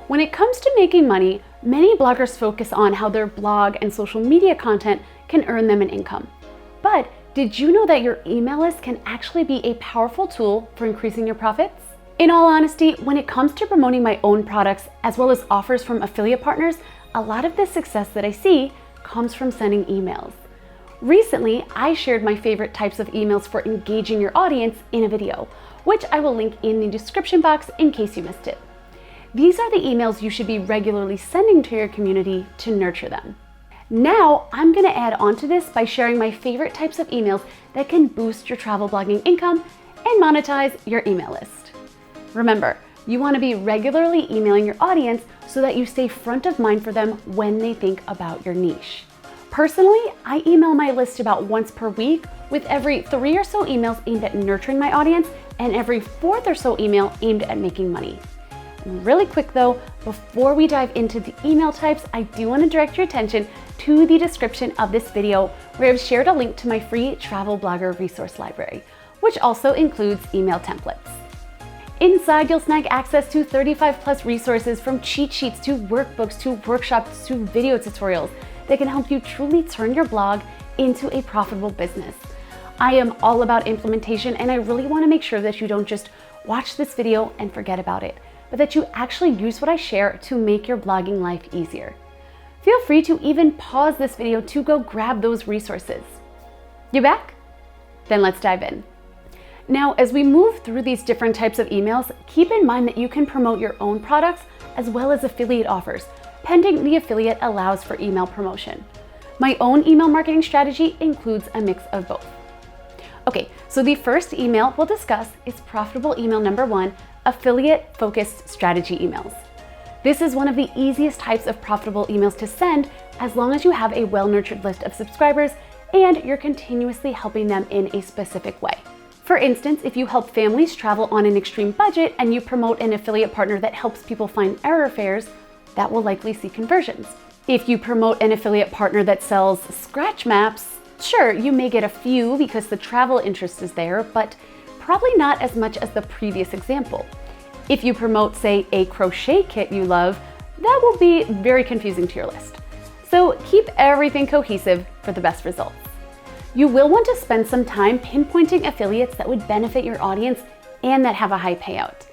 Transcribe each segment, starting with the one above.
When it comes to making money, many bloggers focus on how their blog and social media content can earn them an income. But did you know that your email list can actually be a powerful tool for increasing your profits? In all honesty, when it comes to promoting my own products as well as offers from affiliate partners, a lot of the success that I see comes from sending emails. Recently, I shared my favorite types of emails for engaging your audience in a video, which I will link in the description box in case you missed it. These are the emails you should be regularly sending to your community to nurture them. Now, I'm going to add on to this by sharing my favorite types of emails that can boost your travel blogging income and monetize your email list. Remember, you want to be regularly emailing your audience so that you stay front of mind for them when they think about your niche. Personally, I email my list about once per week, with every 3 or so emails aimed at nurturing my audience and every 4th or so email aimed at making money. And really quick though, before we dive into the email types, I do want to direct your attention to the description of this video, where I've shared a link to my free travel blogger resource library, which also includes email templates. Inside, you'll snag access to 35+ resources, from cheat sheets to workbooks to workshops to video tutorials that can help you truly turn your blog into a profitable business. I am all about implementation, and I really want to make sure that you don't just watch this video and forget about it, but that you actually use what I share to make your blogging life easier. Feel free to even pause this video to go grab those resources. You back? Then let's dive in. Now, as we move through these different types of emails, keep in mind that you can promote your own products as well as affiliate offers, pending the affiliate allows for email promotion. My own email marketing strategy includes a mix of both. Okay, so the first email we'll discuss is profitable email number 1, affiliate-focused strategy emails. This is one of the easiest types of profitable emails to send, as long as you have a well-nurtured list of subscribers and you're continuously helping them in a specific way. For instance, if you help families travel on an extreme budget and you promote an affiliate partner that helps people find airfares, that will likely see conversions. If you promote an affiliate partner that sells scratch maps, sure, you may get a few because the travel interest is there, but probably not as much as the previous example. If you promote, say, a crochet kit you love, that will be very confusing to your list. So keep everything cohesive for the best results. You will want to spend some time pinpointing affiliates that would benefit your audience and that have a high payout.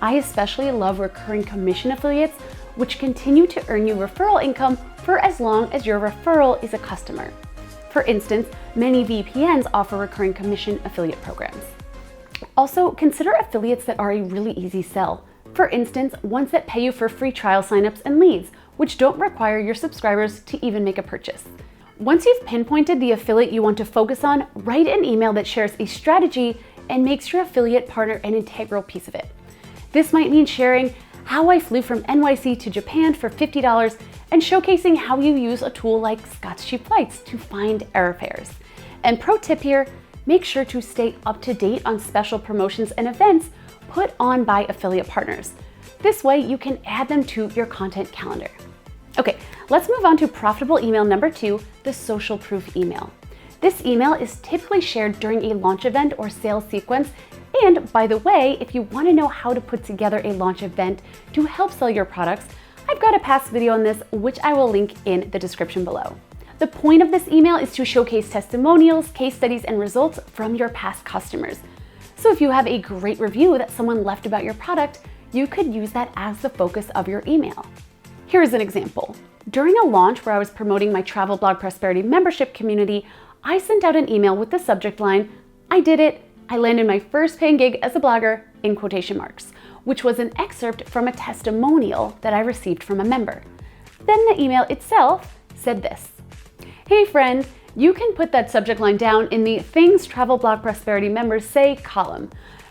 I especially love recurring commission affiliates, which continue to earn you referral income for as long as your referral is a customer. For instance, many VPNs offer recurring commission affiliate programs. Also, consider affiliates that are a really easy sell. For instance, ones that pay you for free trial signups and leads, which don't require your subscribers to even make a purchase. Once you've pinpointed the affiliate you want to focus on, write an email that shares a strategy and makes your affiliate partner an integral piece of it. This might mean sharing how I flew from NYC to Japan for $50 and showcasing how you use a tool like Scott's Cheap Flights to find airfares. And pro tip here, make sure to stay up to date on special promotions and events put on by affiliate partners. This way you can add them to your content calendar. Okay, let's move on to profitable email number 2, the social proof email. This email is typically shared during a launch event or sales sequence. And by the way, if you want to know how to put together a launch event to help sell your products, I've got a past video on this, which I will link in the description below. The point of this email is to showcase testimonials, case studies, and results from your past customers. So if you have a great review that someone left about your product, you could use that as the focus of your email. Here's an example. During a launch where I was promoting my Travel Blog Prosperity membership community, I sent out an email with the subject line, "I did it. I landed my first paying gig as a blogger," in quotation marks, which was an excerpt from a testimonial that I received from a member. Then the email itself said this: "Hey friend, you can put that subject line down in the Things Travel Blog Prosperity Members Say column,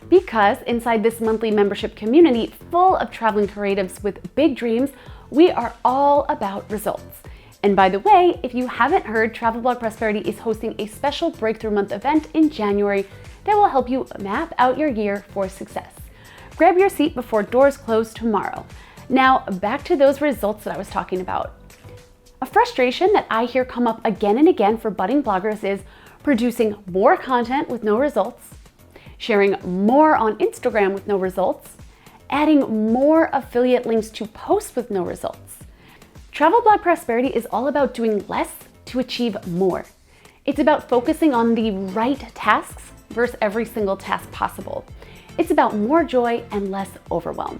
because inside this monthly membership community full of traveling creatives with big dreams, we are all about results. And by the way, if you haven't heard, Travel Blog Prosperity is hosting a special Breakthrough Month event in January that will help you map out your year for success. Grab your seat before doors close tomorrow." Now, back to those results that I was talking about. A frustration that I hear come up again and again for budding bloggers is producing more content with no results, sharing more on Instagram with no results, adding more affiliate links to posts with no results. Travel blog prosperity is all about doing less to achieve more. It's about focusing on the right tasks versus every single task possible. It's about more joy and less overwhelm.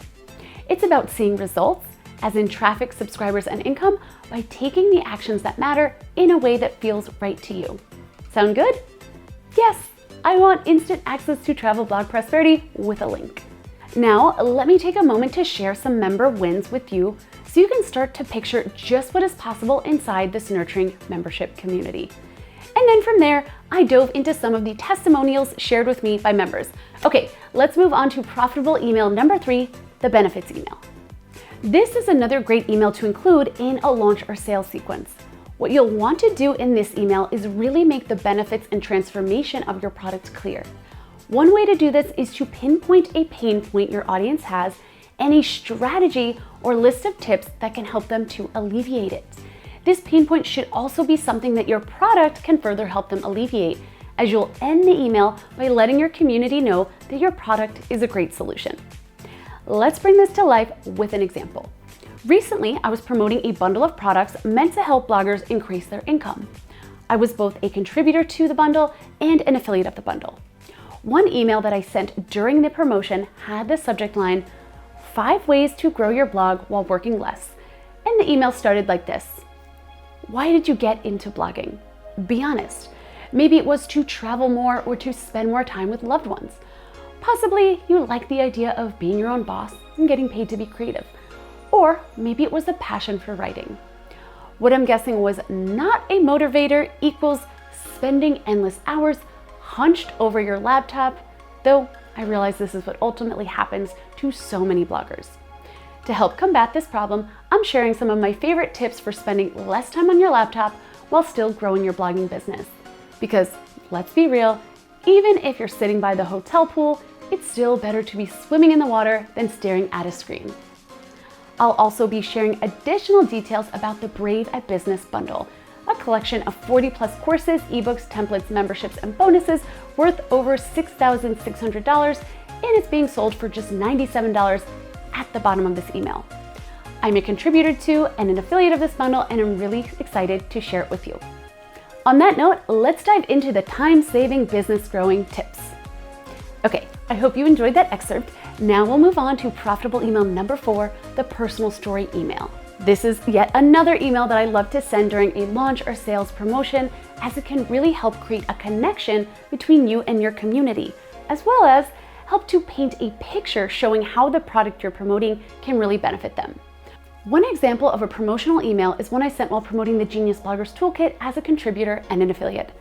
It's about seeing results, as in traffic, subscribers, and income, by taking the actions that matter in a way that feels right to you. Sound good? Yes, I want instant access to Travel Blog Prosperity with a link. Now, let me take a moment to share some member wins with you so you can start to picture just what is possible inside this nurturing membership community. And then from there, I dove into some of the testimonials shared with me by members. Okay, let's move on to profitable email number 3, the benefits email. This is another great email to include in a launch or sales sequence. What you'll want to do in this email is really make the benefits and transformation of your product clear. One way to do this is to pinpoint a pain point your audience has and a strategy or list of tips that can help them to alleviate it. This pain point should also be something that your product can further help them alleviate, as you'll end the email by letting your community know that your product is a great solution. Let's bring this to life with an example. Recently, I was promoting a bundle of products meant to help bloggers increase their income. I was both a contributor to the bundle and an affiliate of the bundle. One email that I sent during the promotion had the subject line, 5 ways to grow your blog while working less. And the email started like this. Why did you get into blogging? Be honest. Maybe it was to travel more or to spend more time with loved ones. Possibly you like the idea of being your own boss and getting paid to be creative. Or maybe it was a passion for writing. What I'm guessing was not a motivator equals spending endless hours hunched over your laptop, though I realize this is what ultimately happens to so many bloggers. To help combat this problem, I'm sharing some of my favorite tips for spending less time on your laptop while still growing your blogging business. Because let's be real, even if you're sitting by the hotel pool, it's still better to be swimming in the water than staring at a screen. I'll also be sharing additional details about the Brave at Business bundle, a collection of 40+ courses, ebooks, templates, memberships, and bonuses worth over $6,600, and it's being sold for just $97 at the bottom of this email. I'm a contributor to and an affiliate of this bundle, and I'm really excited to share it with you. On that note, let's dive into the time-saving business growing tips. Okay, I hope you enjoyed that excerpt. Now we'll move on to profitable email number 4, the personal story email. This is yet another email that I love to send during a launch or sales promotion, as it can really help create a connection between you and your community, as well as help to paint a picture showing how the product you're promoting can really benefit them. One example of a promotional email is one I sent while promoting the Genius Bloggers Toolkit as a contributor and an affiliate.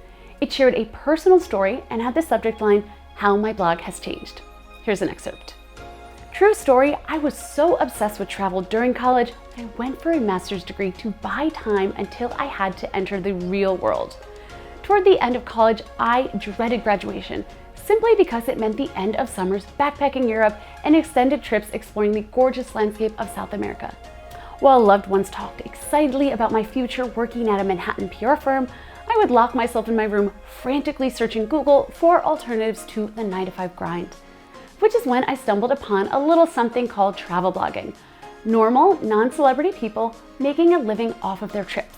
It shared a personal story and had the subject line, How My Blog Has Changed. Here's an excerpt. True story, I was so obsessed with travel during college, I went for a master's degree to buy time until I had to enter the real world. Toward the end of college, I dreaded graduation, simply because it meant the end of summers backpacking Europe and extended trips exploring the gorgeous landscape of South America. While loved ones talked excitedly about my future working at a Manhattan PR firm, I would lock myself in my room frantically searching Google for alternatives to the 9-to-5 grind. Which is when I stumbled upon a little something called travel blogging. Normal, non-celebrity people making a living off of their trips.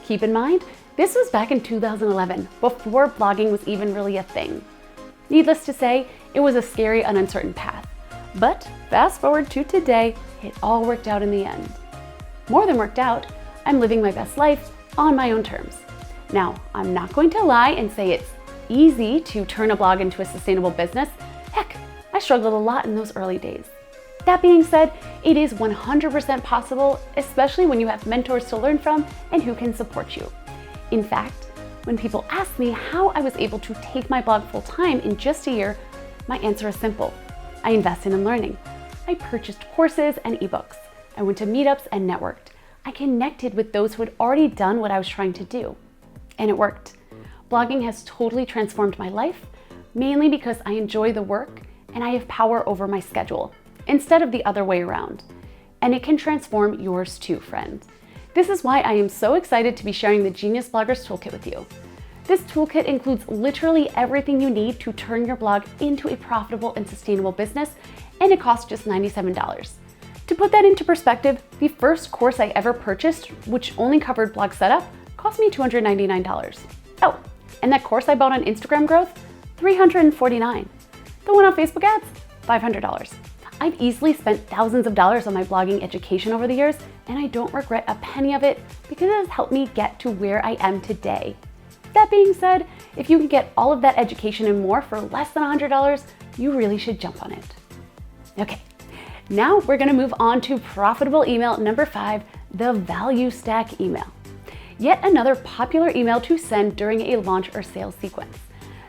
Keep in mind, this was back in 2011, before blogging was even really a thing. Needless to say, it was a scary and uncertain path. But fast forward to today, it all worked out in the end. More than worked out, I'm living my best life on my own terms. Now, I'm not going to lie and say it's easy to turn a blog into a sustainable business. Heck, I struggled a lot in those early days. That being said, it is 100% possible, especially when you have mentors to learn from and who can support you. In fact, when people ask me how I was able to take my blog full time in just a year, my answer is simple. I invested in learning. I purchased courses and ebooks. I went to meetups and networked. I connected with those who had already done what I was trying to do. And it worked. Blogging has totally transformed my life, mainly because I enjoy the work and I have power over my schedule, instead of the other way around. And it can transform yours too, friend. This is why I am so excited to be sharing the Genius Bloggers Toolkit with you. This toolkit includes literally everything you need to turn your blog into a profitable and sustainable business, and it cost just $97. To put that into perspective, the first course I ever purchased, which only covered blog setup, cost me $299. Oh, and that course I bought on Instagram growth, $349. The one on Facebook ads, $500. I've easily spent thousands of dollars on my blogging education over the years, and I don't regret a penny of it because it has helped me get to where I am today. That being said, if you can get all of that education and more for less than $100, you really should jump on it. Okay, now we're gonna move on to profitable email number 5, the value stack email. Yet another popular email to send during a launch or sales sequence.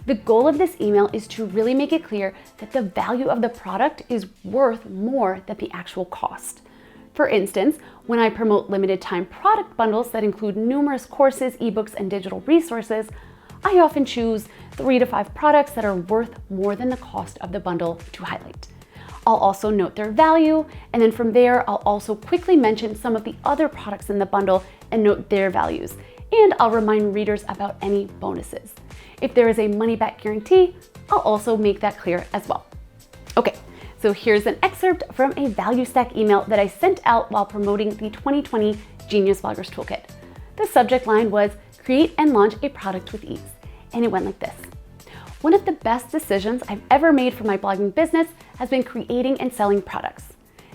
The goal of this email is to really make it clear that the value of the product is worth more than the actual cost. For instance, when I promote limited time product bundles that include numerous courses, ebooks, and digital resources, I often choose 3 to 5 products that are worth more than the cost of the bundle to highlight. I'll also note their value, and then from there, I'll also quickly mention some of the other products in the bundle and note their values, and I'll remind readers about any bonuses. If there is a money-back guarantee, I'll also make that clear as well. Okay, so here's an excerpt from a value stack email that I sent out while promoting the 2020 Genius Bloggers Toolkit. The subject line was, "Create and launch a product with ease," and it went like this. One of the best decisions I've ever made for my blogging business has been creating and selling products.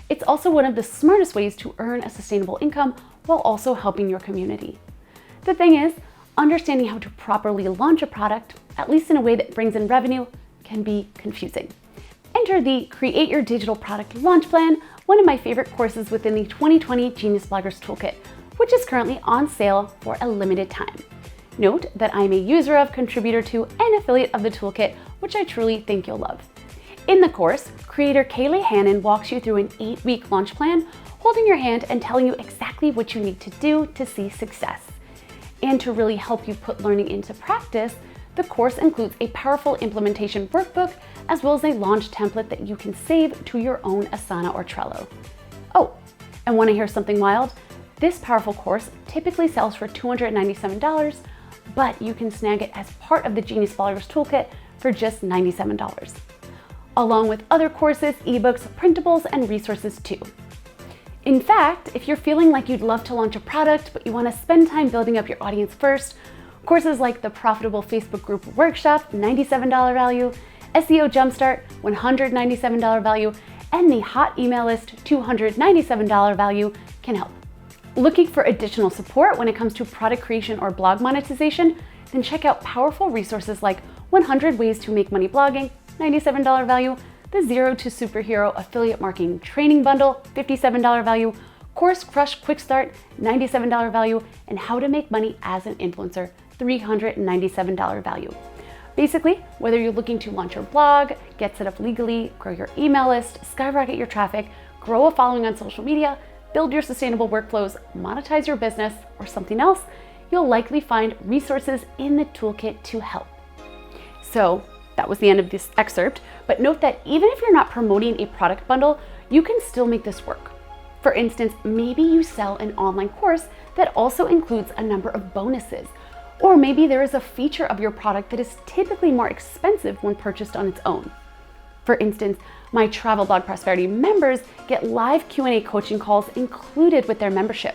It's also one of the smartest ways to earn a sustainable income while also helping your community. The thing is, understanding how to properly launch a product, at least in a way that brings in revenue, can be confusing. Enter the Create Your Digital Product Launch Plan, one of my favorite courses within the 2020 Genius Bloggers Toolkit, which is currently on sale for a limited time. Note that I'm a user of, contributor to, and affiliate of the toolkit, which I truly think you'll love. In the course, creator Kaylee Hannon walks you through an 8-week launch plan, holding your hand and telling you exactly what you need to do to see success. And to really help you put learning into practice, the course includes a powerful implementation workbook, as well as a launch template that you can save to your own Asana or Trello. Oh, and want to hear something wild? This powerful course typically sells for $297, but you can snag it as part of the Genius Bloggers Toolkit for just $97, along with other courses, ebooks, printables, and resources too. In fact, if you're feeling like you'd love to launch a product, but you want to spend time building up your audience first, courses like the Profitable Facebook Group Workshop, $97 value, SEO Jumpstart, $197 value, and the Hot Email List, $297 value can help. Looking for additional support when it comes to product creation or blog monetization? Then check out powerful resources like 100 Ways to Make Money Blogging, $97 value, the Zero to Superhero Affiliate Marketing Training Bundle, $57 value, Course Crush Quick Start, $97 value, and How to Make Money as an Influencer, $397 value. Basically, whether you're looking to launch your blog, get set up legally, grow your email list, skyrocket your traffic, grow a following on social media, build your sustainable workflows, monetize your business, or something else, you'll likely find resources in the toolkit to help. So that was the end of this excerpt, but note that even if you're not promoting a product bundle, you can still make this work. For instance, maybe you sell an online course that also includes a number of bonuses, or maybe there is a feature of your product that is typically more expensive when purchased on its own. For instance, my Travel Blog Prosperity members get live Q&A coaching calls included with their membership.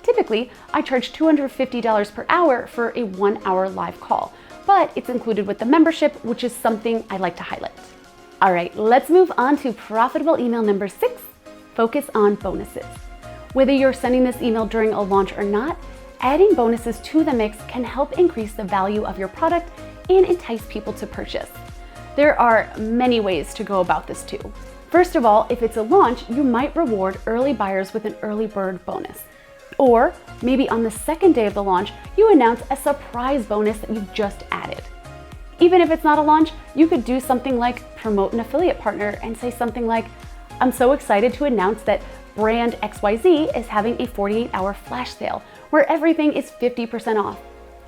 Typically, I charge $250 per hour for a 1-hour live call, but it's included with the membership, which is something I like to highlight. All right, let's move on to profitable email number 6, focus on bonuses. Whether you're sending this email during a launch or not, adding bonuses to the mix can help increase the value of your product and entice people to purchase. There are many ways to go about this too. First of all, if it's a launch, you might reward early buyers with an early bird bonus. Or maybe on the second day of the launch, you announce a surprise bonus that you've just added. Even if it's not a launch, you could do something like promote an affiliate partner and say something like, "I'm so excited to announce that brand XYZ is having a 48-hour flash sale where everything is 50% off.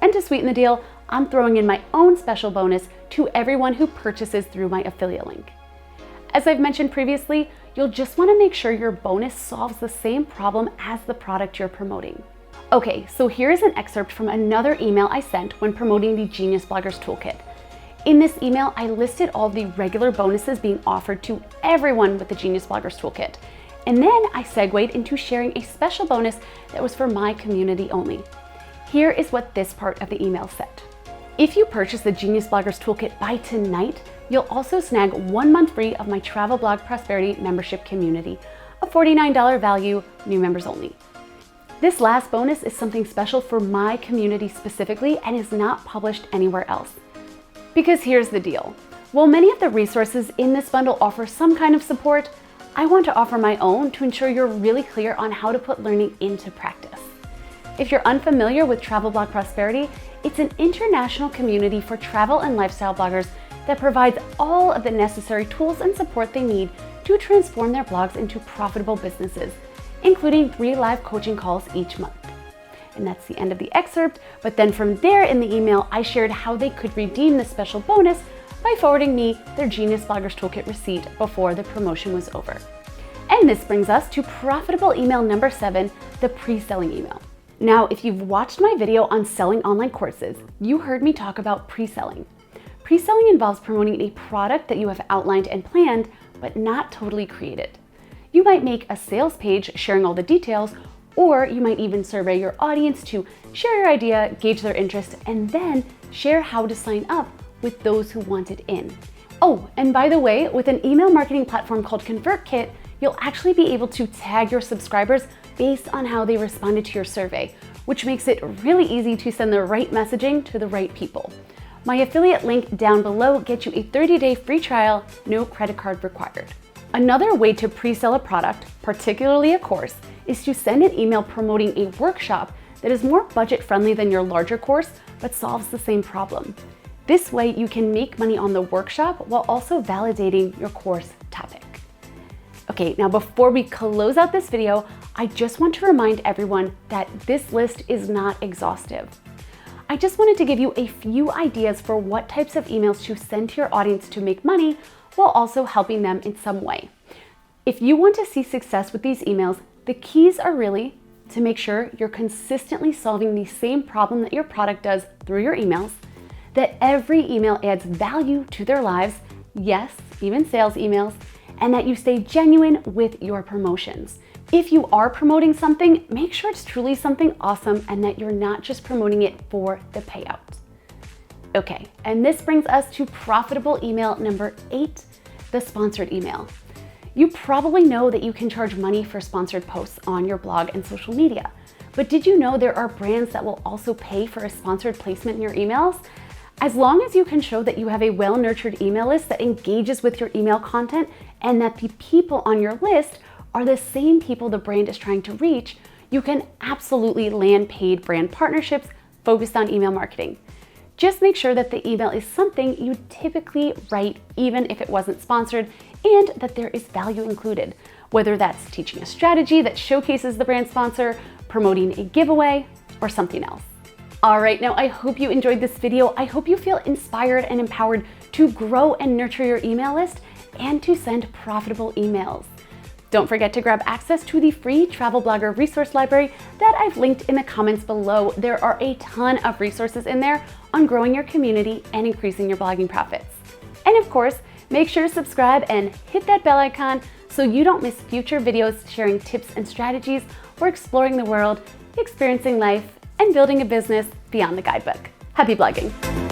And to sweeten the deal, I'm throwing in my own special bonus to everyone who purchases through my affiliate link." As I've mentioned previously, you'll just want to make sure your bonus solves the same problem as the product you're promoting. Okay, so here's an excerpt from another email I sent when promoting the Genius Bloggers Toolkit. In this email, I listed all the regular bonuses being offered to everyone with the Genius Bloggers Toolkit. And then I segued into sharing a special bonus that was for my community only. Here is what this part of the email said. If you purchase the Genius Bloggers Toolkit by tonight, you'll also snag 1 month free of my Travel Blog Prosperity membership community, a $49 value, new members only. This last bonus is something special for my community specifically and is not published anywhere else. Because here's the deal. While many of the resources in this bundle offer some kind of support, I want to offer my own to ensure you're really clear on how to put learning into practice. If you're unfamiliar with Travel Blog Prosperity, it's an international community for travel and lifestyle bloggers that provides all of the necessary tools and support they need to transform their blogs into profitable businesses, including 3 live coaching calls each month. And that's the end of the excerpt, but then from there in the email, I shared how they could redeem the special bonus by forwarding me their Genius Bloggers Toolkit receipt before the promotion was over. And this brings us to profitable email number 7, the pre-selling email. Now, if you've watched my video on selling online courses, you heard me talk about pre-selling. Pre-selling involves promoting a product that you have outlined and planned, but not totally created. You might make a sales page sharing all the details, or you might even survey your audience to share your idea, gauge their interest, and then share how to sign up with those who want it in. Oh, and by the way, with an email marketing platform called ConvertKit, you'll actually be able to tag your subscribers based on how they responded to your survey, which makes it really easy to send the right messaging to the right people. My affiliate link down below gets you a 30-day free trial, no credit card required. Another way to pre-sell a product, particularly a course, is to send an email promoting a workshop that is more budget-friendly than your larger course, but solves the same problem. This way, you can make money on the workshop while also validating your course topic. Okay, now before we close out this video, I just want to remind everyone that this list is not exhaustive. I just wanted to give you a few ideas for what types of emails to send to your audience to make money while also helping them in some way. If you want to see success with these emails, the keys are really to make sure you're consistently solving the same problem that your product does through your emails, that every email adds value to their lives, yes, even sales emails, and that you stay genuine with your promotions. If you are promoting something, make sure it's truly something awesome and that you're not just promoting it for the payout. Okay, and this brings us to profitable email number 8, the sponsored email. You probably know that you can charge money for sponsored posts on your blog and social media, but did you know there are brands that will also pay for a sponsored placement in your emails? As long as you can show that you have a well-nurtured email list that engages with your email content and that the people on your list are the same people the brand is trying to reach, you can absolutely land paid brand partnerships focused on email marketing. Just make sure that the email is something you typically write even if it wasn't sponsored and that there is value included, whether that's teaching a strategy that showcases the brand sponsor, promoting a giveaway, or something else. All right, now I hope you enjoyed this video. I hope you feel inspired and empowered to grow and nurture your email list and to send profitable emails. Don't forget to grab access to the free Travel Blogger resource library that I've linked in the comments below. There are a ton of resources in there on growing your community and increasing your blogging profits. And of course, make sure to subscribe and hit that bell icon so you don't miss future videos sharing tips and strategies for exploring the world, experiencing life, and building a business beyond the guidebook. Happy blogging!